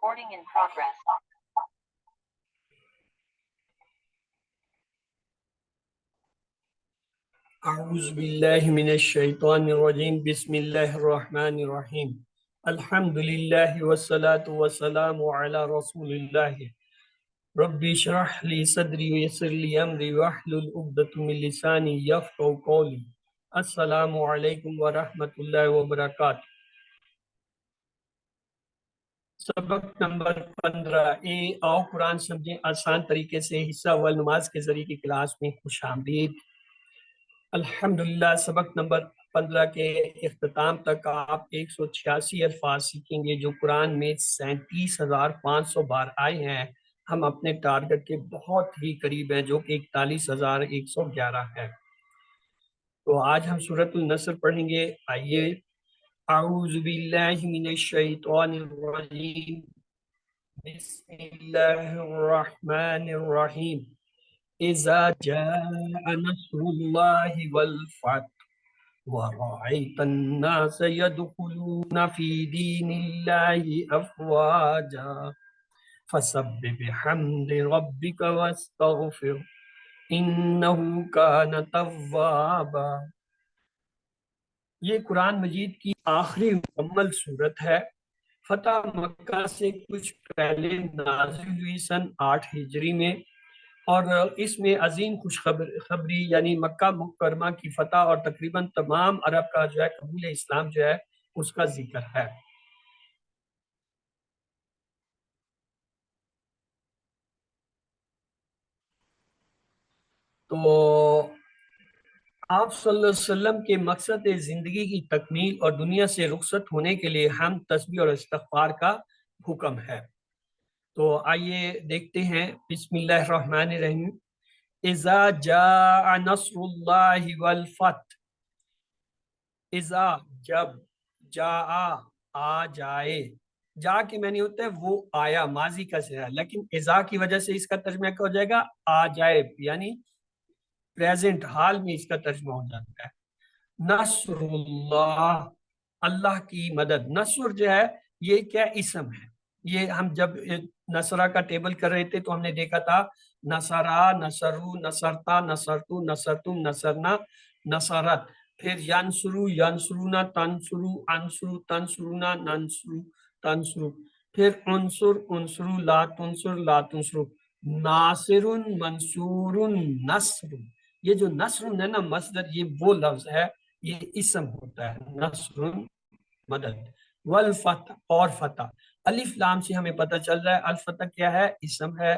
Recording in progress. اعوذ باللہ من الشیطان الرجیم بسم اللہ الرحمن الرحیم الحمدللہ والصلاة والسلام علی رسول اللہ رب اشرح لی صدری ویسر لی امری واحلل عقدۃ من لسانی یفقہوا قولی السلام علیکم ورحمۃ اللہ وبرکاتہ۔ سبق نمبر 15 آؤ قرآن سمجھیں آسان طریقے سے حصہ والنماز کے ذریعے کی کلاس میں خوش آمدید۔ الحمدللہ سبق نمبر 15 کے اختتام تک آپ 186 الفاظ سیکھیں گے جو قرآن میں 37,500 بار آئے ہیں۔ ہم اپنے ٹارگٹ کے بہت ہی قریب ہیں جو کہ 41,111 ہے۔ تو آج ہم سورۃ النصر پڑھیں گے۔ آئیے، اعوذ باللہ من الشیطان الرجیم بسم اللہ الرحمن الرحیم اذا جاء نصر اللہ والفتح ورأيت الناس يدخلون في دين الله أفواجا فسبح بحمد ربك واستغفر إنه كان توابا۔ یہ قرآن مجید کی آخری مکمل صورت ہے۔ فتح مکہ سے کچھ پہلے نازل ہوئی سن 8 ہجری میں، اور اس میں عظیم خوشخبری یعنی مکہ مکرمہ کی فتح اور تقریباً تمام عرب کا جو ہے قبول اسلام جو ہے اس کا ذکر ہے۔ تو آپ صلی اللہ علیہ وسلم کے مقصد زندگی کی تکمیل اور دنیا سے رخصت ہونے کے لیے ہم تسبیح اور استغفار کا حکم ہے۔ تو آئیے دیکھتے ہیں، بسم اللہ الرحمن الرحیم اذا جاء نصر اللہ والفتح، اذا جب، جاء آ جائے، جا کے معنی ہوتا ہے وہ آیا، ماضی کا صیغہ، لیکن اذا کی وجہ سے اس کا ترجمہ کیا ہو جائے گا؟ آ جائے، یعنی پریزنٹ حال میں اس کا ترجمہ ہو جاتا ہے۔ نصر اللہ، اللہ کی مدد۔ نصر جو ہے یہ کیا اسم ہے؟ یہ ہم جب نصرہ کا ٹیبل کر رہے تھے تو ہم نے دیکھا تھا نصرہ، نصرو، نصرتا، نصرتو، نصرتم، نصرنا، نصرت، پھر ینصرو، ینصرونا، تنصرو، انصرو، تنصرونا، ننصرو، تنصرو، پھر انصر، انصرو، لا تنصر، لا تنصرو، ناصر، منصور، نصر۔ یہ جو نصر ہے نا مصدر، یہ وہ لفظ ہے، یہ اسم ہوتا ہے، نصر مدد۔ والفتح، اور فتح، الف لام سے ہمیں پتہ چل رہا ہے الفتح کیا ہے؟ اسم ہے،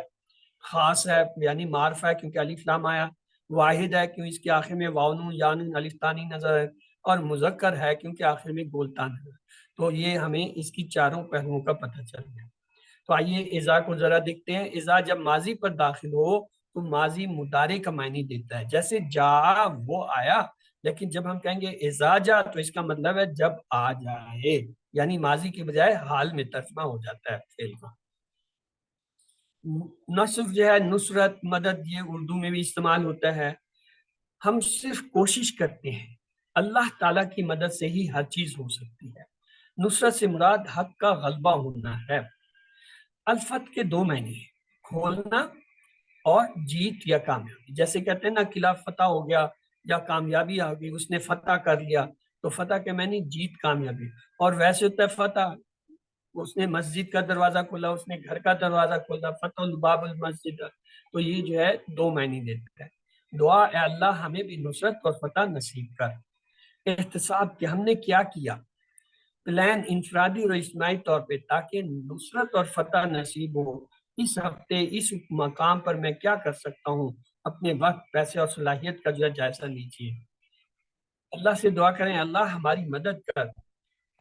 خاص ہے یعنی معرفہ ہے کیونکہ الف لام آیا، واحد ہے کیوں اس کے آخر میں واو نون یا نون الف تانی نظر ہے، اور مذکر ہے کیونکہ آخر میں گولتان ہے۔ تو یہ ہمیں اس کی چاروں پہلوؤں کا پتہ چل گیا۔ تو آئیے اذا کو ذرا دیکھتے ہیں۔ اذا جب ماضی پر داخل ہو تو ماضی مضارع کا معنی دیتا ہے، جیسے جا وہ آیا، لیکن جب ہم کہیں گے اذا جا تو اس کا مطلب ہے جب آ جائے، یعنی ماضی کے بجائے حال میں ترجمہ ہو جاتا ہے فعل کا۔ نصر جو ہے نصرت، مدد، یہ اردو میں بھی استعمال ہوتا ہے۔ ہم صرف کوشش کرتے ہیں، اللہ تعالیٰ کی مدد سے ہی ہر چیز ہو سکتی ہے۔ نصرت سے مراد حق کا غلبہ ہونا ہے۔ الفتح کے دو معنی ہیں، کھولنا اور جیت یا کامیابی۔ جیسے کہتے ہیں نا قلعہ فتح ہو گیا یا کامیابی آ گئی، اس نے فتح کر لیا، تو فتح کے معنی جیت، کامیابی۔ اور ویسے ہوتا ہے فتح، اس نے مسجد کا دروازہ کھولا، اس نے گھر کا دروازہ کھولا، فتح الباب المسجد۔ تو یہ جو ہے دو معنی دیتا ہے۔ دعا، اے اللہ ہمیں بھی نصرت اور فتح نصیب کر۔ احتساب کہ ہم نے کیا کیا، پلان انفرادی اور اجتماعی طور پہ تاکہ نصرت اور فتح نصیب ہو۔ اس ہفتے اس مقام پر میں کیا کر سکتا ہوں، اپنے وقت، پیسے اور صلاحیت کا جو ہے جائزہ لیجیے۔ اللہ سے دعا کریں اللہ ہماری مدد کر۔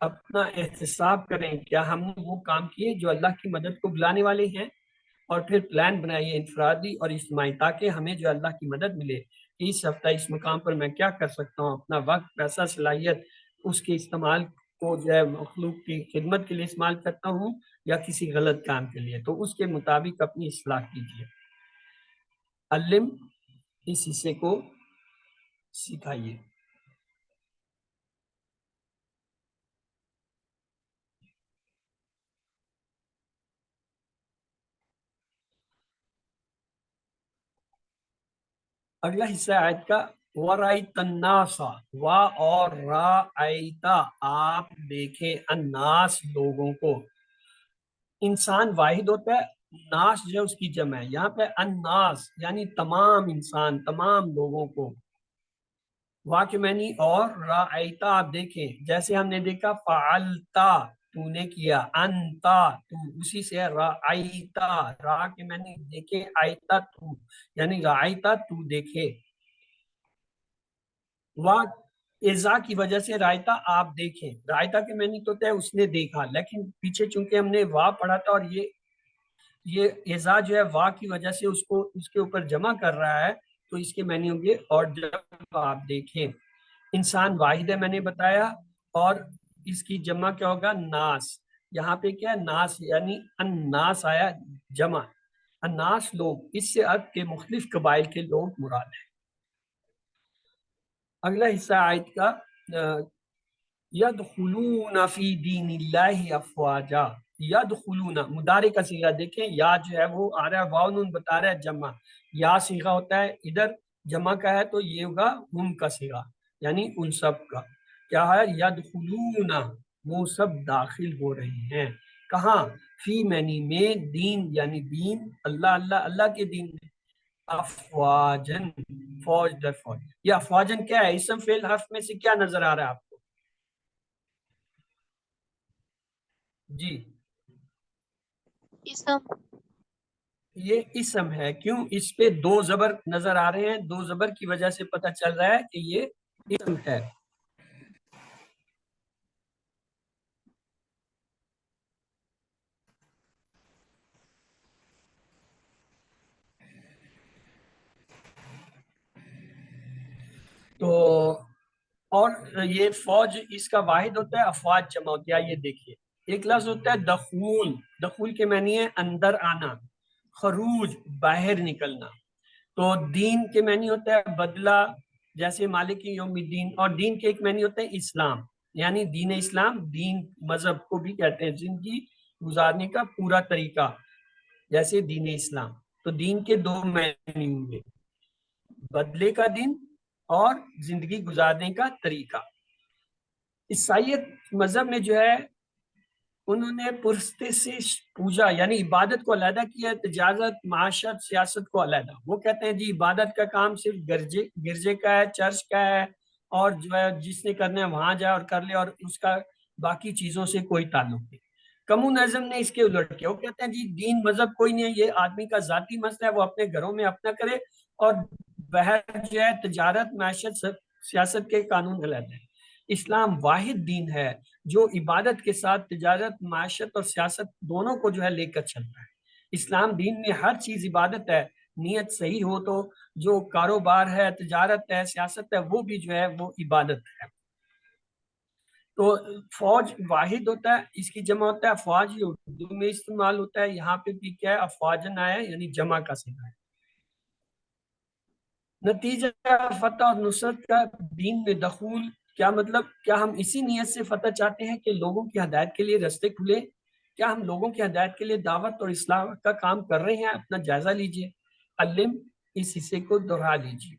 اپنا احتساب کریں، کیا ہم نے وہ کام کیے جو اللہ کی مدد کو بلانے والے ہیں، اور پھر پلان بنائیے انفرادی اور اجتماعی تاکہ ہمیں جو اللہ کی مدد ملے۔ اس ہفتہ اس مقام پر میں کیا کر سکتا ہوں، اپنا وقت، پیسہ، صلاحیت، اس کے استعمال کو جو ہے مخلوق کی خدمت کے لیے استعمال کرتا ہوں یا کسی غلط کام کے لیے، تو اس کے مطابق اپنی اصلاح کیجیے۔ علم، اس حصے کو سکھائیے۔ اگلا حصہ آیت کا ورائت الناسا، وا اور رائتا آپ دیکھیں، الناس لوگوں کو، انسان واحد ہوتا ہے، ناس جو ہے اس کی جمع ہے، یہاں پہ الناس یعنی تمام انسان، تمام لوگوں کو، وا کے معنی اور رائتا آپ دیکھیں، جیسے ہم نے دیکھا فعلتا تو نے کیا، انتا تو، اسی سے رائتا، را کے معنی دیکھے، آئتا تو یعنی رائتا تو دیکھے، وا ازا کی وجہ سے رائتا آپ دیکھیں، رائتا کے معنی تو ہے اس نے دیکھا، لیکن پیچھے چونکہ ہم نے وا پڑھا تھا اور یہ ازا جو ہے وا کی وجہ سے اس کو اس کے اوپر جمع کر رہا ہے، تو اس کے معنی ہوں گے اور جب آپ دیکھیں، انسان واحد ہے میں نے بتایا، اور اس کی جمع کیا ہوگا، ناس، یہاں پہ کیا ہے ناس یعنی الناس آیا جمع، الناس لوگ، اس سے عرب کے مختلف قبائل کے لوگ مراد ہیں۔ اگلا حصہ آیت کا یدخلون فی دین اللہ افواجا، یدخلون مضارع کا صیغہ دیکھیں، یا جو ہے وہ آ رہا ہے واو نون بتا رہا ہے جمع، یا صیغہ ہوتا ہے ادھر جمع کا ہے تو یہ ہوگا ہم کا صیغہ یعنی ان سب کا، کیا ہے یدخلون، وہ سب داخل ہو رہے ہیں، کہاں، فی معنی میں، دین یعنی دین، اللہ اللہ اللہ کے دین میں، افواجن فوج در فوج، یہ افواجن کیا ہے، اسم فعل حرف میں سے کیا نظر آ رہا ہے آپ کو، جی اسم، یہ اسم ہے، کیوں، اس پہ دو زبر نظر آ رہے ہیں، دو زبر کی وجہ سے پتہ چل رہا ہے کہ یہ اسم ہے۔ تو اور یہ فوج اس کا واحد ہوتا ہے، افواج جمع ہوتی ہے، یہ دیکھیے ایک لفظ ہوتا ہے دخول، دخول کے معنی ہے اندر آنا، خروج باہر نکلنا، تو دین کے معنی ہوتا ہے بدلہ، جیسے مالک یوم الدین، اور دین کے ایک معنی ہوتا ہے اسلام، یعنی دین اسلام، دین مذہب کو بھی کہتے ہیں، زندگی گزارنے کا پورا طریقہ، جیسے دین اسلام، تو دین کے دو معنی ہوں گے، بدلے کا دن اور زندگی گزارنے کا طریقہ۔ عیسائیت مذہب میں جو ہے انہوں نے پرستے سے پوجا یعنی عبادت کو علیحدہ کیا، تجارت معاشرت سیاست کو علیحدہ، وہ کہتے ہیں جی عبادت کا کام صرف گرجے کا ہے، چرچ کا ہے، اور جو ہے جس نے کرنا ہے وہاں جائے اور کر لے، اور اس کا باقی چیزوں سے کوئی تعلق نہیں۔ کمیونزم نے اس کے الٹ کیا، وہ کہتے ہیں جی دین مذہب کوئی نہیں ہے، یہ آدمی کا ذاتی مسئلہ ہے، وہ اپنے گھروں میں اپنا کرے، اور باہر جو ہے تجارت معاشرت سیاست کے قانون علیحدہ ہے۔ اسلام واحد دین ہے جو عبادت کے ساتھ تجارت معاشرت اور سیاست دونوں کو جو ہے لے کر چلتا ہے۔ اسلام دین میں ہر چیز عبادت ہے، نیت صحیح ہو تو جو کاروبار ہے، تجارت ہے، سیاست ہے، وہ بھی جو ہے وہ عبادت ہے۔ تو فوج واحد ہوتا ہے، اس کی جمع ہوتا ہے افواج، یہ اردو میں استعمال ہوتا ہے، یہاں پہ بھی کیا ہے افواجن آیا ہے یعنی جمع کا صیغہ ہے۔ نتیجہ فتح اور نصرت کا دین میں دخول، کیا مطلب، کیا ہم اسی نیت سے فتح چاہتے ہیں کہ لوگوں کی ہدایت کے لیے رستے کھلے، کیا ہم لوگوں کی ہدایت کے لیے دعوت اور اصلاح کا کام کر رہے ہیں، اپنا جائزہ لیجئے، علم اس حصے کو دہرا لیجئے۔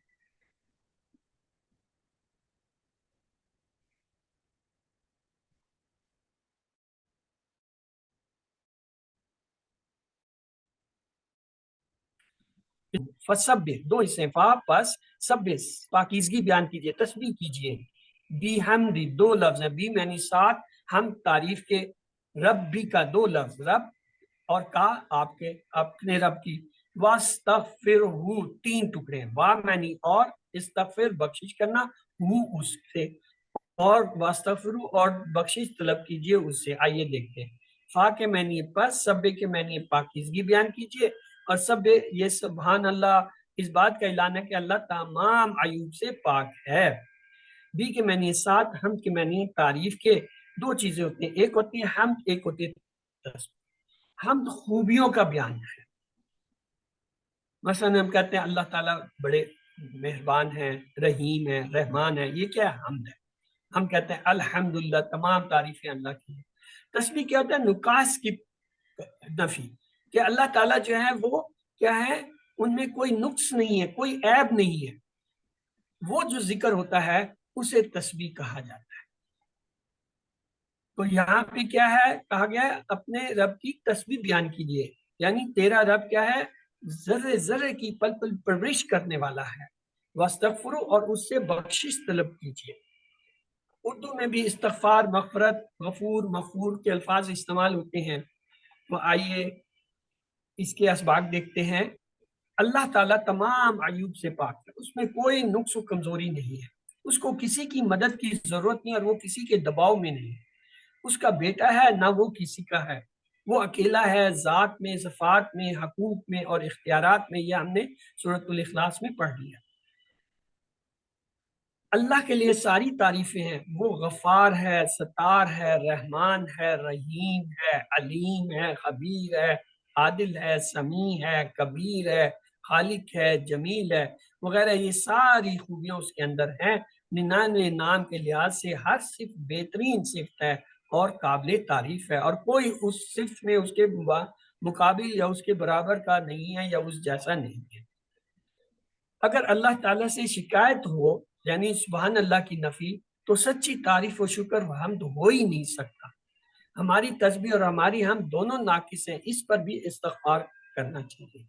فسب دو حصے، فا پس سب پاکیزگی بیان کیجئے، تسبیح کیجئے، بی حمدی دو لفظ ہیں، بی معنی ساتھ، ہم تعریف کے، رب بھی کا دو لفظ، رب اور کا آپ کے اپنے رب کی، واستغفرہ تین ٹکڑے، وا معنی اور، استغفر بخشش کرنا، ہو اس سے، اور واستغفرہ اور بخشش طلب کیجئے اس سے۔ آئیے دیکھتے ہیں، فا کے معنی پس، سب کے معنی پاکیزگی بیان کیجئے، اور سب یہ سبحان اللہ اس بات کا اعلان ہے کہ اللہ تمام عیوب سے پاک ہے۔ بی کے معنی ساتھ، ہم کے معنی تعریف کے، دو چیزیں ہوتی ہیں، ایک ہوتی ہے حمد، ایک ہوتی ہے تسبیح۔ حمد خوبیوں کا بیان ہے، مثلا ہم کہتے ہیں اللہ تعالیٰ بڑے مہربان ہیں، رحیم ہیں، رحمان ہیں، یہ کیا ہے، حمد ہے۔ ہم کہتے ہیں الحمدللہ تمام تعریفیں اللہ کی ہیں۔ تسبیح کیا ہوتا ہے، نقاص کی نفی، کہ اللہ تعالیٰ جو ہے وہ کیا ہے، ان میں کوئی نقص نہیں ہے، کوئی عیب نہیں ہے، وہ جو ذکر ہوتا ہے اسے تسبیح کہا جاتا ہے۔ تو یہاں پہ کیا ہے کہا گیا ہے اپنے رب کی تسبیح بیان کیجیے، یعنی تیرا رب کیا ہے، ذرے ذرے کی پل پل پرورش کرنے والا ہے، واستغفروا اور اس سے بخشش طلب کیجیے۔ اردو میں بھی استغفار، مغفرت، غفور، مغفور کے الفاظ استعمال ہوتے ہیں۔ تو آئیے اس کے اسباق دیکھتے ہیں۔ اللہ تعالیٰ تمام عیوب سے پاک ہے، اس میں کوئی نقص و کمزوری نہیں ہے، اس کو کسی کی مدد کی ضرورت نہیں اور وہ کسی کے دباؤ میں نہیں، اس کا بیٹا ہے نہ وہ کسی کا ہے، وہ اکیلا ہے ذات میں، صفات میں، حقوق میں اور اختیارات میں۔ یہ ہم نے سورۃ الاخلاص میں پڑھ لیا۔ اللہ کے لیے ساری تعریفیں ہیں، وہ غفار ہے، ستار ہے، رحمان ہے، رحیم ہے، علیم ہے، خبیر ہے، عادل ہے، سمیع ہے، کبیر ہے، خالق ہے، جمیل ہے وغیرہ۔ یہ ساری خوبیاں اس کے اندر ہیں۔ 99 نام کے لحاظ سے ہر صفت بہترین صفت ہے اور قابل تعریف ہے، اور کوئی اس صفت میں اس کے مقابل یا اس کے برابر کا نہیں ہے یا اس جیسا نہیں ہے۔ اگر اللہ تعالیٰ سے شکایت ہو، یعنی سبحان اللہ کی نفی، تو سچی تعریف و شکر و حمد ہو ہی نہیں سکتا۔ ہماری تسبیح اور ہماری ہم دونوں ناقص ہیں، اس پر بھی استغفار کرنا چاہیے۔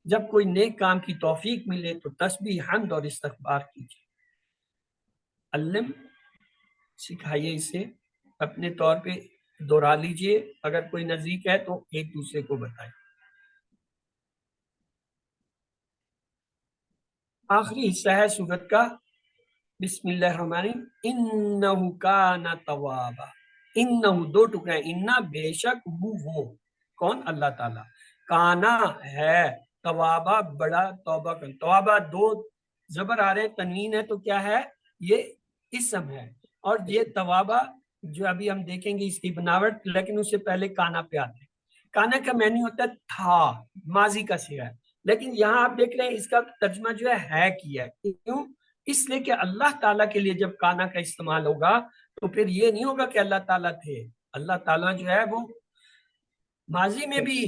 جب کوئی نیک کام کی توفیق ملے تو تسبیح، حمد اور استغفار کیجیے۔ علم سکھائیے، اسے اپنے طور پہ دہرا لیجئے، اگر کوئی نزدیک ہے تو ایک دوسرے کو بتائیں۔ آخری حصہ ہے سورت کا، بسم اللہ الرحمن الرحیم، انہو کان توابا۔ انہو دو ٹکڑے، انہ بے شک، وہ کون، اللہ تعالیٰ، کانا ہے، توابا بڑا توبہ کر۔ توابا دو زبر آ رہے، تنوین ہے تو کیا ہے، یہ اسم ہے، اور یہ توابا جو ابھی ہم دیکھیں گے اس کی بناوٹ، لیکن اس سے پہلے کانا پہ آتے ہیں۔ کانا کا معنی ہوتا ہے تھا، ماضی کا صیغہ ہے، لیکن یہاں آپ دیکھ رہے ہیں اس کا ترجمہ جو ہے کیا ہے۔ کیوں؟ اس لیے کہ اللہ تعالیٰ کے لیے جب کانا کا استعمال ہوگا تو پھر یہ نہیں ہوگا کہ اللہ تعالیٰ تھے۔ اللہ تعالیٰ جو ہے وہ ماضی میں بھی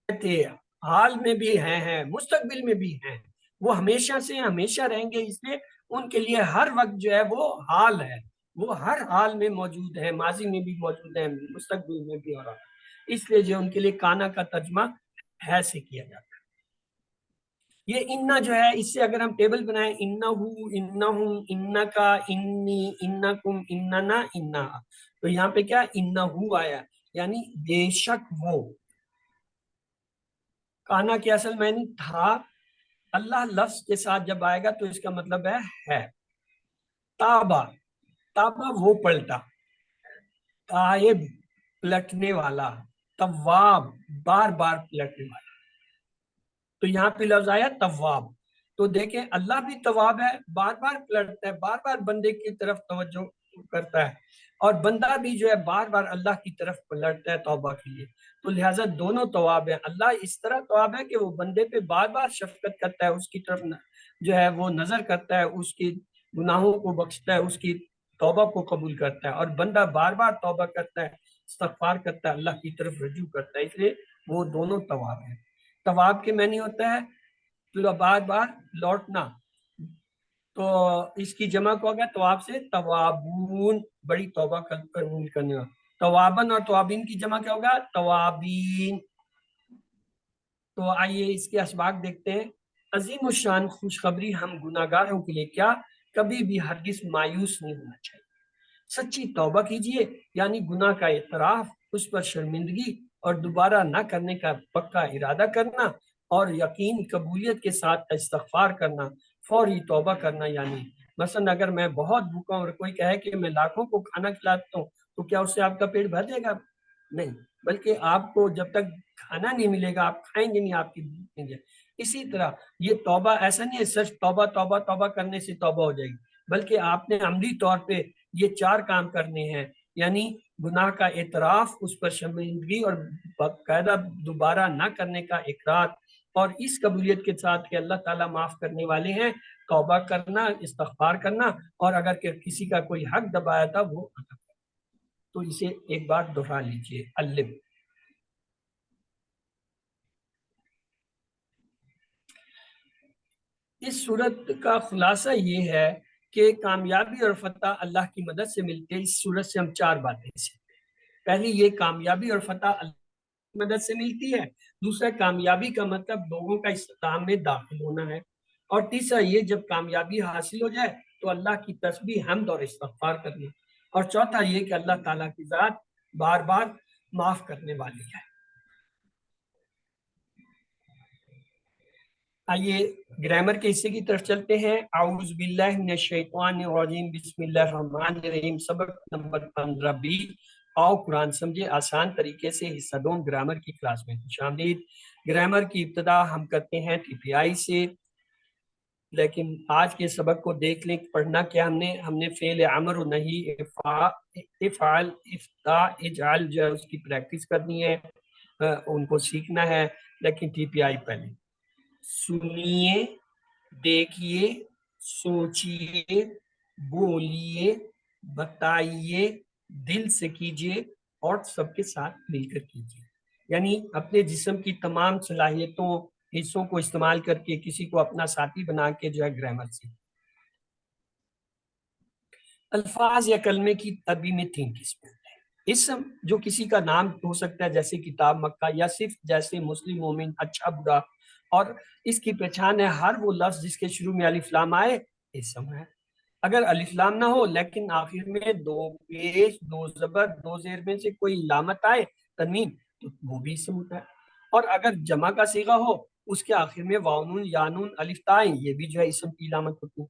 تھے، حال میں بھی ہیں، مستقبل میں بھی ہیں، وہ ہمیشہ سے ہمیشہ رہیں گے، اس لیے ان کے لیے ہر وقت جو ہے وہ حال ہے، وہ ہر حال میں موجود ہے، ماضی میں بھی موجود ہے، مستقبل میں بھی، اور اس لیے جو ان کے لیے کانا کا ترجمہ ہے سے کیا جاتا ہے۔ یہ انا جو ہے، اس سے اگر ہم ٹیبل بنائیں، انہو، انہم، انکا، انی، انکم، اننا، انہا، تو یہاں پہ کیا انہو آیا، یعنی بے شک وہ۔ کانا کے اصل معنی تھا، اللہ لفظ کے ساتھ جب آئے گا تو اس کا مطلب ہے۔ تابا، تابا وہ پلٹا، تائب پلٹنے والا، تواب بار بار پلٹنے والا، تو یہاں پہ لفظ آیا تواب۔ تو دیکھیں اللہ بھی تواب ہے، بار بار پلٹتا ہے، بار بار بندے کی طرف توجہ کرتا ہے، اور بندہ بھی جو ہے بار بار اللہ کی طرف پلٹتا ہے توبہ کے لیے۔ تو لہٰذا دونوں تواب ہیں۔ اللہ اس طرح تواب ہے کہ وہ بندے پہ بار بار شفقت کرتا ہے، اس کی طرف جو ہے وہ نظر کرتا ہے، اس کی گناہوں کو بخشتا ہے، اس کی توبہ کو قبول کرتا ہے، اور بندہ بار بار توبہ کرتا ہے، استغفار کرتا ہے، اللہ کی طرف رجوع کرتا ہے، اس لیے وہ دونوں تواب ہیں۔ تواب کے معنی ہوتا ہے پھر بار بار لوٹنا، تو اس کی جمع کو اگر تواب سے توابون، بڑی توبہ قبول کرنے والا۔ توابن اور توابین کی جمع کیا ہوگا، توابین۔ تو آئیے اس کے اسباق دیکھتے ہیں۔ عظیم الشان خوشخبری ہم گناہگاروں کے لیے کیا، کبھی بھی ہرگز مایوس نہیں ہونا چاہیے۔ سچی توبہ کیجئے، یعنی گناہ کا اعتراف، اس پر شرمندگی اور دوبارہ نہ کرنے کا پکا ارادہ کرنا، اور یقین قبولیت کے ساتھ استغفار کرنا، فوری توبہ کرنا۔ یعنی مثلا اگر میں بہت بھوکا ہوں اور کوئی کہے کہ میں لاکھوں کو کھانا کھلاتا ہوں، تو کیا اس سے آپ کا پیٹ بھر جائے گا؟ نہیں، بلکہ آپ کو جب تک کھانا نہیں ملے گا آپ کھائیں گے نہیں، آپ کی بھوک نہیں جائے۔ اسی طرح یہ توبہ ایسا نہیں ہے صرف توبہ توبہ توبہ کرنے سے توبہ ہو جائے گی، بلکہ آپ نے عملی طور پہ یہ 4 کام کرنے ہیں، یعنی گناہ کا اعتراف، اس پر شرمندگی اور باقاعدہ دوبارہ نہ کرنے کا اقرار، اور اس قبولیت کے ساتھ کہ اللہ تعالیٰ معاف کرنے والے ہیں، توبہ کرنا، استغفار کرنا، اور اگر کسی کا کوئی حق دبایا تھا وہ ادا کرنا۔ تو اسے ایک بار دہرا لیجئے، علم۔ اس صورت کا خلاصہ یہ ہے کہ کامیابی اور فتح اللہ کی مدد سے ملتے ہیں۔ اس صورت سے ہم 4 باتیں سیکھتے ہیں۔ پہلی، یہ کامیابی اور فتح اللہ کی مدد سے ملتی ہے۔ دوسرا، کامیابی کا مطلب لوگوں کا اسلام میں داخل ہونا ہے۔ اور تیسرا یہ، جب کامیابی حاصل ہو جائے تو اللہ کی تسبیح، حمد اور استغفار کرنا۔ اور چوتھا یہ کہ اللہ تعالیٰ کی ذات بار بار معاف کرنے والی ہے۔ آئیے گرامر کے حصے کی طرف چلتے ہیں۔ اعوذ باللہ من الشیطان الرجیم، بسم اللہ الرحمن الرحیم۔ سبق نمبر 15 آؤ قرآن سمجھے آسان طریقے سے حصہ دوم گرامر کی کلاس میں خوش آمدید۔ گرامر کی ابتدا ہم کرتے ہیں ٹی پی آئی سے، لیکن آج کے سبق کو دیکھ لیں پڑھنا کیا ہم نے فعل امر و نہیں، افعل، افتاء، اجعل جو ہے اس کی پریکٹس کرنی ہے، ان کو سیکھنا ہے۔ لیکن ٹی پی آئی پہلے سنیے، دیکھیے، سوچیے، بولیے، بتائیے، دل سے کیجیے اور سب کے ساتھ مل کر کیجیے۔ یعنی اپنے جسم کی تمام صلاحیتوں، حصوں کو استعمال کر کے کسی کو اپنا ساتھی بنا کے جو ہے گرامر سے۔ الفاظ یا کلمے کی عربی میں 3 قسمیں ہوتے ہیں۔ اسم جو کسی کا نام ہو سکتا ہے جیسے کتاب، مکہ، یا صرف جیسے مسلم، مومن، اچھا، برا، اور اس کی پہچان ہے ہر وہ لفظ جس کے شروع میں الف لام آئے، اسم ہے۔ اگر الف لام نہ ہو لیکن آخر میں 2 پیش، 2 زبر، 2 زیر میں سے کوئی علامت آئے، تنوین، تو وہ بھی اسم ہوتا ہے۔ اور اگر جمع کا صیغہ ہو، اس کے آخر میں واو نون، یا نون، الف تا آئیں، یہ بھی جو ہے اسم کی علامت ہوتی ہے۔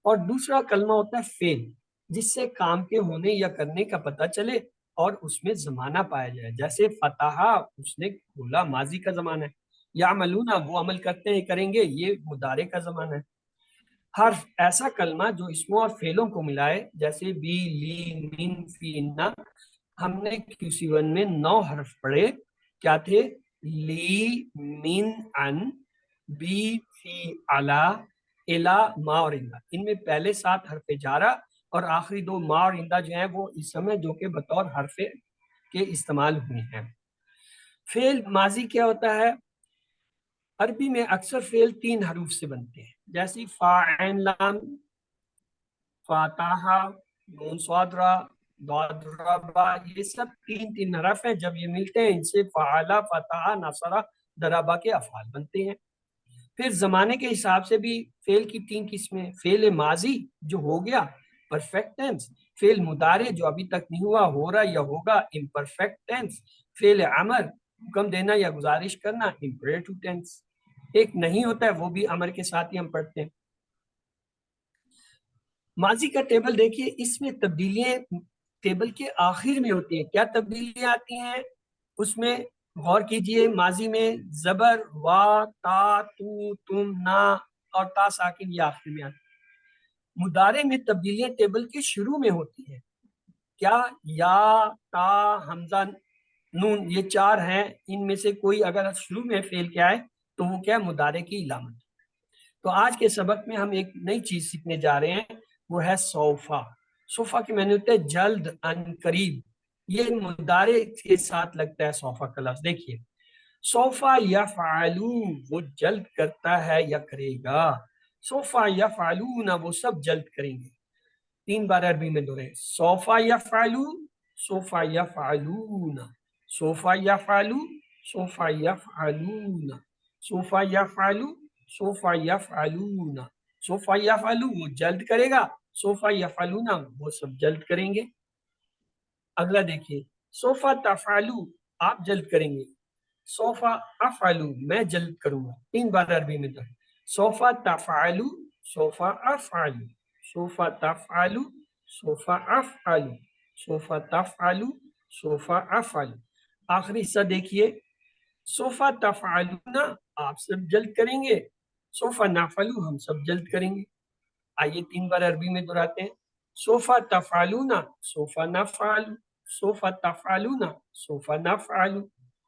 اور دوسرا کلمہ ہوتا ہے فعل، جس سے کام کے ہونے یا کرنے کا پتہ چلے اور اس میں زمانہ پایا جائے، جیسے فتح، اس نے کھولا، ماضی کا زمانہ ہے۔ یعملون، وہ عمل کرتے ہیں، کریں گے، یہ مضارع کا زمانہ ہے۔ حرف، ایسا کلمہ جو اسموں اور فعلوں کو ملائے، جیسے بی، لی، من، فی، نہ۔ ہم نے QC1 میں 9 حرف پڑھے، کیا تھے؟ لی، من، ان، بی، فی، علا، الا، ما اور اندہ۔ ان میں پہلے 7 حرف جارہ اور آخری 2 ما اور اندہ جو ہیں وہ اسم ہے، جو کہ بطور حرف کے استعمال ہوئے ہیں۔ فعل ماضی کیا ہوتا ہے؟ عربی میں اکثر فعل 3 حروف سے بنتے ہیں، جیسے فاعل لام، فاتحہ، نون صاد را، ضاد را با، یہ سب 3 حرف ہیں۔ جب یہ ملتے ہیں ان سے فعلا، فتح، نصرہ، ضربہ کے افعال بنتے ہیں۔ پھر زمانے کے حساب سے بھی فعل کی 3 قسمیں: فعل ماضی جو ہو گیا، پرفیکٹ ٹینس; فعل مضارع جو ابھی تک نہیں ہوا، ہو رہا یا ہوگا، امپرفیکٹ ٹینس; فعل امر، حکم دینا یا گزارش کرنا، امپریٹو ٹینس۔ ایک نہیں ہوتا ہے، وہ بھی امر کے ساتھ ہی ہم پڑھتے ہیں۔ ماضی کا ٹیبل دیکھیے، اس میں تبدیلیاں ٹیبل کے آخر میں ہوتی ہیں۔ کیا تبدیلیاں آتی ہیں اس میں؟ غور کیجئے، ماضی میں زبر، وا، تا، تو، تم، نا اور تا ساکن یہ آخر میں آتی ہیں۔ مضارع میں تبدیلیاں ٹیبل کے شروع میں ہوتی ہیں۔ کیا؟ یا، تا، حمزہ، نون، یہ 4 ہیں، ان میں سے کوئی اگر شروع میں فعل کیا ہے تو وہ کیا ہے؟ مضارع کی علامت۔ تو آج کے سبق میں ہم ایک نئی چیز سیکھنے جا رہے ہیں، وہ ہے سوفا۔ سوفا کے معنی ہوتے ہیں جلد، ان قریب۔ یہ مضارع کے ساتھ لگتا ہے سوفا کا لفظ۔ دیکھیے، سوفا یفعلو، وہ جلد کرتا ہے یا کرے گا۔ سوفا یفعلون، وہ سب جلد کریں گے۔ 3 بار عربی میں دہرائیں، سوفا یفعلو، سوفا یفعلون، سوفا یفعلو، سوفا یفعلون، سوفا یفعلو، سوفا یفعلون، سوفا یفعلو، وہ جلد کرے گا، سوفا یفعلون، وہ سب جلد کریں گے۔ اگلا دیکھیے، سوفا تفعلو، آپ جلد کریں گے۔ سوفا افعلو، میں جلد کروں گا۔ 3 بار عربی میں تو سوفا تفعلو، سوفا افعلو، سوفا تفعلو، سوفا افعلو، سوفا تفعلو، سوفا افعلو۔ آخری حصہ دیکھیے، سوفا تفعلون، آپ سب جلد کریں گے، سوفا نفعلو، ہم سب جلد کریں گے۔ آئیے 3 بار عربی میں دہراتے ہیں، سوفا تفعلون، سوفا نفعل، سوفا تفعلون، سوفا نفعل،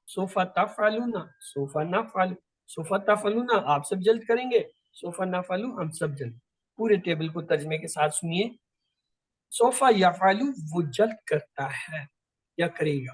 سوفا تفعلون، سوفا نفعل، سوفا تفعلون، آپ سب جلد کریں گے، سوفا نفعل، ہم سب جلد۔ پورے ٹیبل کو ترجمے کے ساتھ سنیے۔ سوفا یفعل، وہ جلد کرتا ہے یا کرے گا۔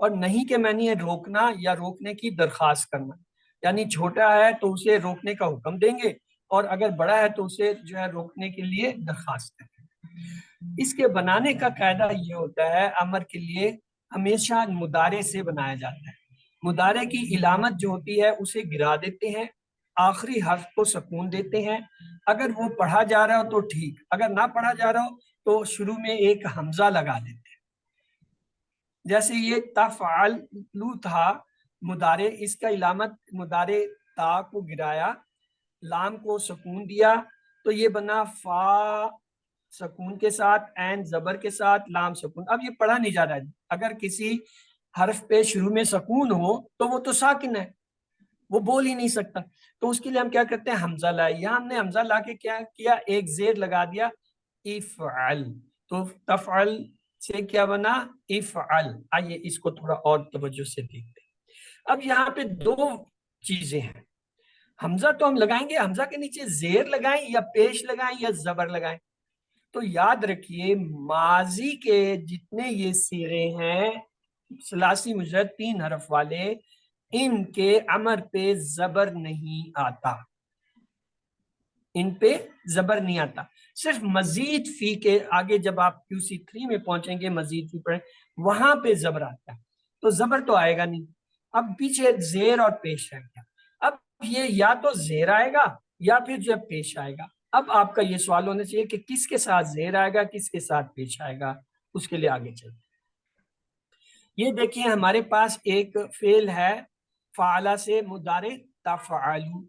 اور نہیں کے معنی ہے روکنا یا روکنے کی درخواست کرنا، یعنی چھوٹا ہے تو اسے روکنے کا حکم دیں گے اور اگر بڑا ہے تو اسے جو ہے روکنے کے لیے درخواست کریں گے۔ اس کے بنانے کا قاعدہ یہ ہوتا ہے، امر کے لیے ہمیشہ مضارع سے بنایا جاتا ہے۔ مضارع کی علامت جو ہوتی ہے اسے گرا دیتے ہیں، آخری حرف کو سکون دیتے ہیں، اگر وہ پڑھا جا رہا ہو تو ٹھیک، اگر نہ پڑھا جا رہا ہو تو شروع میں ایک حمزہ لگا دیتے ہیں۔ جیسے یہ تفعلوا تھا مضارع، اس کا علامت مضارع تا کو گرایا، لام کو سکون دیا تو یہ بنا فا سکون کے ساتھ، عین زبر کے ساتھ، لام سکون۔ اب یہ پڑھا نہیں جا رہا ہے، اگر کسی حرف پہ شروع میں سکون ہو تو وہ تو ساکن ہے، وہ بول ہی نہیں سکتا، تو اس کے لیے ہم کیا کرتے ہیں، حمزہ لائے۔ یہاں ہم نے حمزہ لا کے کیا کیا، ایک زیر لگا دیا، افعل، تو تفعل سے کیا بنا، افعل۔ آئیے اس کو تھوڑا اور توجہ سے دیکھتے ہیں۔ اب یہاں پہ دو چیزیں ہیں، حمزہ تو ہم لگائیں گے، حمزہ کے نیچے زیر لگائیں یا پیش لگائیں یا زبر لگائیں؟ تو یاد رکھیے ماضی کے جتنے یہ صیغے ہیں ثلاثی مجرد 3 حرف والے، ان کے امر پہ زبر نہیں آتا، ان پہ زبر نہیں آتا، صرف مزید فی کے آگے جب آپ QC3 میں پہنچیں گے، مزید فی پڑھیں وہاں پہ زبر آتا ہے، تو زبر تو آئے گا نہیں۔ اب پیچھے زیر اور پیش رہ گیا، اب یہ یا تو زیر آئے گا یا پھر جو پیش آئے گا۔ اب آپ کا یہ سوال ہونا چاہیے کہ کس کے ساتھ زیر آئے گا، کس کے ساتھ پیش آئے گا، اس کے لیے آگے چلتے ہیں۔ یہ دیکھیں ہمارے پاس ایک فعل ہے فعلا سے مضارع تفعلوا،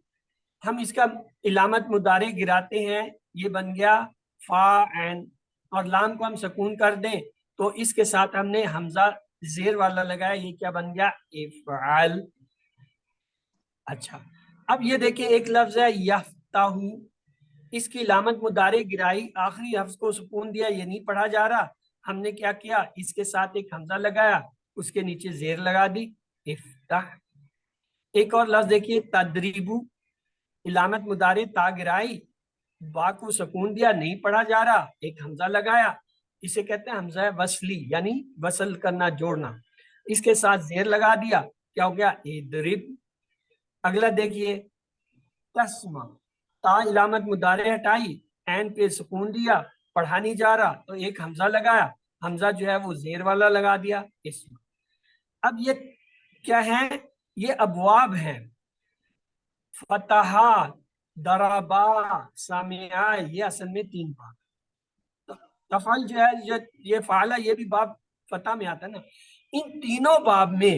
ہم اس کا علامت مضارع گراتے ہیں، یہ بن گیا فا عین، اور لام کو ہم سکون کر دیں تو اس کے ساتھ ہم نے حمزہ زیر والا لگایا، یہ کیا بن گیا، افعل۔ اچھا اب یہ دیکھیں ایک لفظ ہے یفتح، اس کی علامت مضارع گرائی، آخری حرف کو سکون دیا، یہ نہیں پڑھا جا رہا، ہم نے کیا کیا، اس کے ساتھ ایک حمزہ لگایا، اس کے نیچے زیر لگا دی، افتح۔ ایک اور لفظ دیکھیے تدریبو، علامت مضارع تا گرائی، با کو سکون دیا، نہیں پڑھا جا رہا، ایک حمزہ لگایا، اسے کہتے ہیں حمزہ وصلی، یعنی وصل کرنا، جوڑنا، اس کے ساتھ زیر لگا دیا، کیا ہو گیا، ادرب۔ اگلا دیکھیے تسمع، تا علامت مضارع ہٹائی، عین پہ سکون دیا، پڑھا نہیں جا رہا تو ایک حمزہ لگایا، حمزہ جو ہے وہ زیر والا لگا دیا، اسم۔ اب یہ کیا ہے، یہ ابواب ہیں، فتحا، دربا، سامعا، یہ اصل میں 3 باب۔ تفعل جو ہے یہ فعلا، یہ بھی باب فتح میں آتا ہے نا، ان تینوں باب میں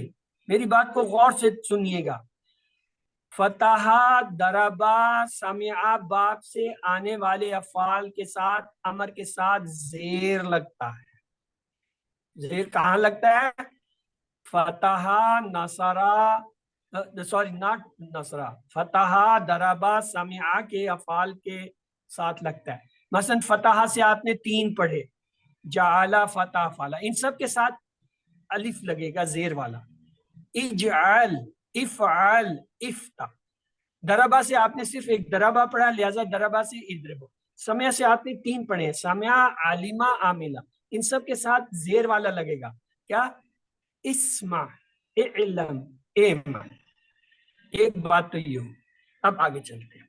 میری بات کو غور سے سنیے گا، فتحا، دربا، سامعا باب سے آنے والے افعال کے ساتھ، امر کے ساتھ زیر لگتا ہے۔ زیر کہاں لگتا ہے، فتحا، نصرا، سوری ناٹ نصرا، فتحا، دربا، سامعا کے افعال کے ساتھ لگتا ہے۔ مثلا فتحا سے آپ نے 3 پڑھے، جعلا، فتح، فعلا، ان سب کے ساتھ الف لگے گا زیر والا، اجعل، افعل، افتح۔ دربا سے آپ نے صرف ایک دربا پڑھا، لہذا دربا سے ادربو۔ سمع سے آپ نے 3 پڑھے، سمع، عالمہ، عاملہ، ان سب کے ساتھ زیر والا لگے گا، کیا، اسمع، اعلم، اعمل۔ ایک بات تو یہ ہو۔ اب آگے چلتے ہیں،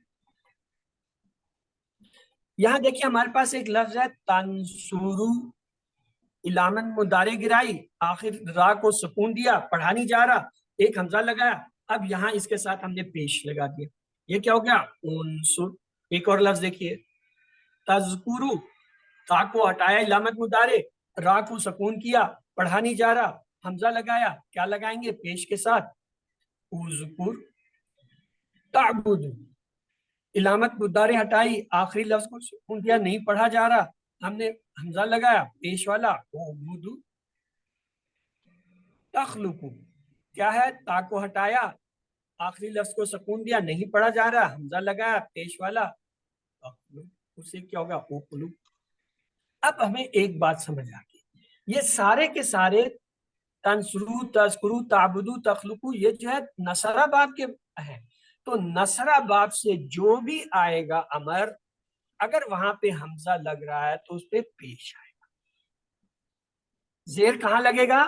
یہاں دیکھیے ہمارے پاس ایک لفظ ہے تنصرو، علامت مضارع گرائی، آخر را کو سکون دیا، پڑھا نہیں جا رہا، ایک حمزہ لگایا، اب یہاں اس کے ساتھ ہم نے پیش لگا دیا، یہ کیا ہو گیا، انصر۔ ایک اور لفظ دیکھیے تذکرو، تا کو ہٹایا، علامت مضارع، را کو سکون کیا، پڑھا نہیں جا رہا، حمزہ لگایا، کیا لگائیں گے، پیش کے ساتھ، اذکر۔ تعبدو، علامت مضارع ہٹائی، آخری لفظ کو سکون دیا، نہیں پڑھا جا رہا، ہم نے حمزہ لگایا، پیش والا، اعبدو۔ تخلقو، کیا ہے، تا کو ہٹایا، آخری لفظ کو سکون دیا، نہیں پڑھا جا رہا، حمزہ لگایا، پیش والا، اسے کیا ہوگا، اخلو۔ اب ہمیں ایک بات سمجھ آ گئی، یہ سارے کے سارے تنصرو، تذکرو، تعبدو، تخلقو، یہ جو ہے نصرہ باب کے ہیں، تو نصرہ باب سے جو بھی آئے گا امر، اگر وہاں پہ حمزہ لگ رہا ہے تو اس پہ پیش آئے گا۔ زیر کہاں لگے گا،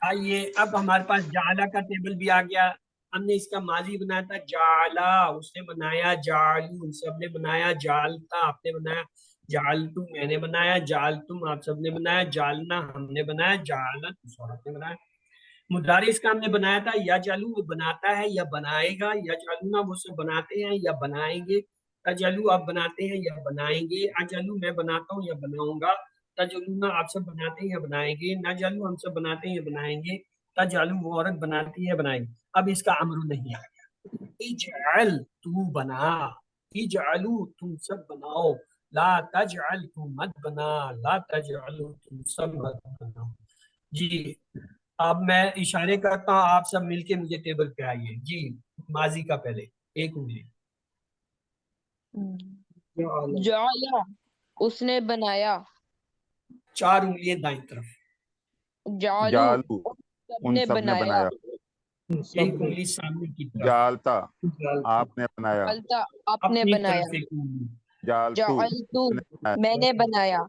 آئیے اب ہمارے پاس جعلا کا ٹیبل بھی آ گیا. ہم نے اس کا ماضی بنایا تھا جعلا، اس نے بنایا جعلو، سب نے بنایا جعلتا، آپ نے بنایا جعلتو، میں نے بنایا جعلتم، آپ سب نے بنایا جعلنا، ہم نے بنایا جعلت، اس عورت نے بنایا. مضارع اس کا ہم نے بنایا تھا یا جالو، وہ بناتا ہے یا بنائے گا، یا جالونا وہ سب بناتے ہیں یا بنائیں گے، تجلو آپ بناتے ہیں یا بنائیں گے، اجلو میں بناتا ہوں یا بناؤں گا، تجلونا آپ سب بناتے ہیں یا بنائیں گے، نہ جالو ہم سب بناتے ہیں یا بنائیں گے، تجالو وہ عورت بناتی ہے بنائیں گے. اب اس کا امر نہیں آ گیا. اجعل تو بنا، اجعلو تم سب بناؤ، لا تجعل تو مت بنا، لا تجعلو تم سب مت بناؤ. جی اب میں اشارے کرتا ہوں، آپ سب مل کے مجھے ٹیبل پہ آئیے. جی ماضی کا پہلے ایک انگلی. جعلا اس نے بنایا، 4 انگلیاں دائیں طرف. جعلو جالو سب ان نے سب نے بنایا، بنایا. ایک انگلی سامنے کی طرف. جالتا آپ نے بنایا. جعلتا آپ نے اپنی بنایا، طرف ایک انگلی. جالتو جعلتو نے بنایا. میں نے بنایا،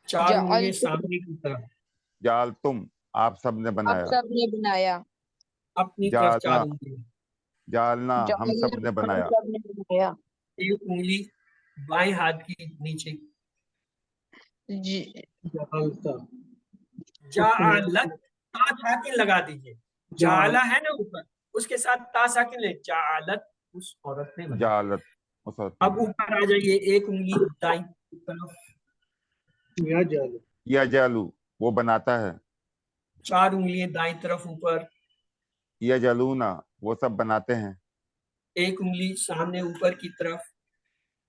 4 انگلیاں جعلتو سامنے کی طرف. جالتم آپ سب نے آپ بنایا. سب نے بنایا، اپنی طرف 4 جالنا انگلیاں. جالنا ہم جعلنا سب نے ہم بنایا. سب نے بنایا، ایک انگلی بائیں ہاتھ کی نیچے. جعلتا جعلت تا ساکن لگا دیجئے. جعلہ ہے نا اوپر، اس کے ساتھ تا ساکن لے. جعلت اس عورت نے بنایا. جالت اس وقت اب اوپر آ جائیے، ایک انگلی دائیں طرف. یا جالو یا جالو وہ بناتا ہے. 4 انگلیاں دائیں طرف اوپر. یا جالونا وہ سب بناتے ہیں. ایک انگلی سامنے اوپر کی طرف.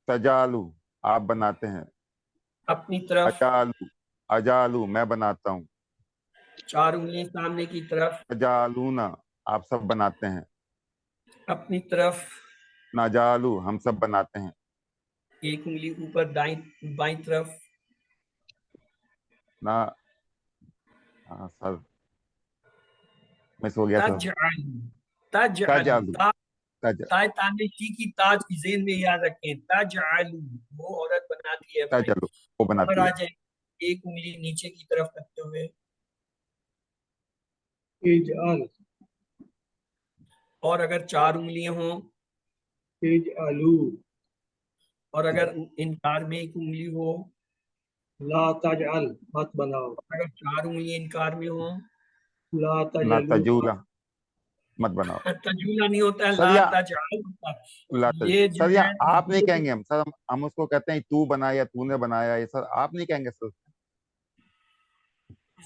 تجالو آپ بناتے ہیں. اپنی طرف. اجالو اجالو میں بناتا ہوں. 4 انگلیاں سامنے کی طرف. تجالونا آپ سب بناتے ہیں. اپنی طرف. نجالو ہم سب بناتے ہیں. ایک انگلی اوپر دائیں بائیں طرف. نہ سر مس ہو گیا سر. تجعل تجعل تجالو تائے تانے کی تاج کی ذہن میں یاد رکھیں. تجعل وہ عورت بناتی ہے. تجالو وہ اوپر بناتی آ ہے. جائے، ایک انگلی نیچے کی طرف کرتے ہوئے. اجعل اور اگر 4 انگلیاں ہوں، اجعلو اور اگر انکار میں ایک انگلی ہو، لا تجعل مت بناؤ، اگر 4 انگلیاں انکار میں ہوں. لا نہ تجلو تجولا مت بناؤ. تجولا نہیں ہوتا ہے، سر لا یا تجعل ہوتا ہے. لا یہ جو سر یا ہے آپ نہیں کہیں گے. ہم سر ہم اس کو کہتے ہیں تو بنایا تو نے بنایا. یہ سر آپ نہیں کہیں گے سر.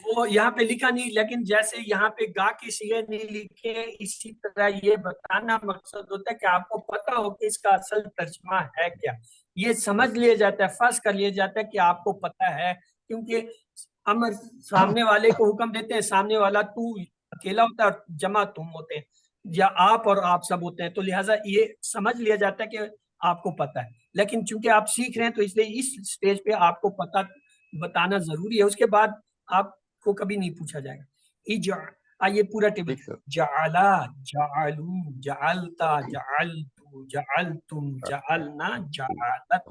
وہ یہاں پہ لکھا نہیں، لیکن جیسے یہاں پہ گا کے صیغے نہیں لکھے، اسی طرح یہ بتانا مقصد ہوتا ہے کہ آپ کو پتا ہو کہ اس کا اصل ترجمہ ہے کیا. یہ سمجھ لیا جاتا ہے، فرض کر لیا جاتا ہے کہ آپ کو پتا ہے، کیونکہ امر سامنے والے کو حکم دیتے ہیں، سامنے والا تو اکیلا ہوتا ہے اور جمع تم ہوتے ہیں، یا آپ اور آپ سب ہوتے ہیں، تو لہٰذا یہ سمجھ لیا جاتا ہے کہ آپ کو پتا ہے. لیکن چونکہ آپ سیکھ رہے ہیں تو اس لیے اس سٹیج پہ آپ کو پتا بتانا ضروری ہے. اس کے بعد آپ کو کبھی نہیں پوچھا جائے گا. آئیے پورا ٹیبل. ٹھیک سر. جعلا جعلو جعلتا جعلتو جعلتم جعلنا جعلت.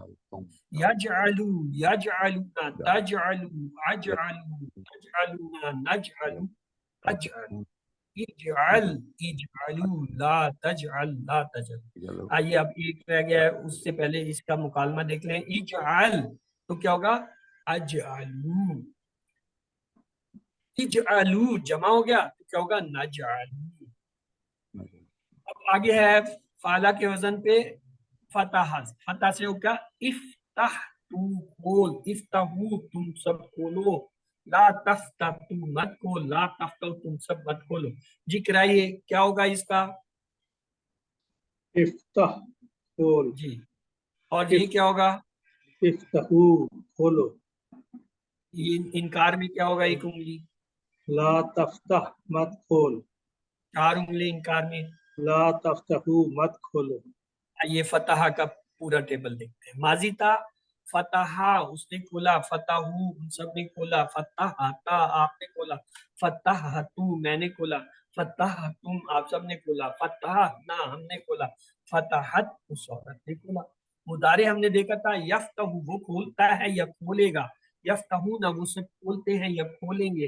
یجعلو یجعلونا تجعلو اجعلو تجعلونا نجعلو اجعلو. اجعل اجعلو لا تجعل لا تجعل. آئیے اب ایک رہ گیا ہے، اس سے پہلے اس کا مکالمہ دیکھ لیں. اجعل تو کیا ہوگا؟ اجعلو. اجعلو جمع ہو گیا تو کیا ہوگا؟ نجعلو. اب آگے ہے فعلا کے وزن پہ فتح. فتح سے ہو کیا؟ افتح تو کھول، افتحو تم سب کھولو، لا تفتح تم مت کھول، لا تفتح تم سب مت کھولو. جی کرائیے کیا ہوگا اس کا؟ افتح کھول، جی. اور یہ کیا ہوگا؟ افتحو کھولو، یہ انکار میں کیا ہوگا؟ ایک انگلی. لا تفتح مت کھول، 4 انگلی انکار میں. لا تفتحو مت کھولو. یہ فتح کا پورا ٹیبل دیکھتے ہیں. ماضی تھا فتح اس نے کھولا، فتحو ان سب نے کھولا، فتحتا آپ نے کھولا، فتحتو میں نے کھولا، فتحتم آپ سب نے کھولا، فتحنا ہم نے کھولا، فتحت اس عورت نے کھولا. مضارع ہم نے دیکھا تھا یفتح وہ کھولتا ہے یا کھولے گا، یفتحون وہ سب کھولتے ہیں یا کھولیں گے.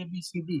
ABCD।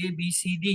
ABCD।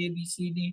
ABCD।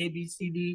ABCD।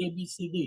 ABCD।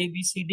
ABCD।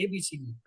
ABCD।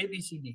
ABCD।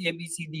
ABCD।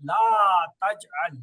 لا تجعل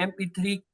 MP3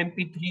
MP3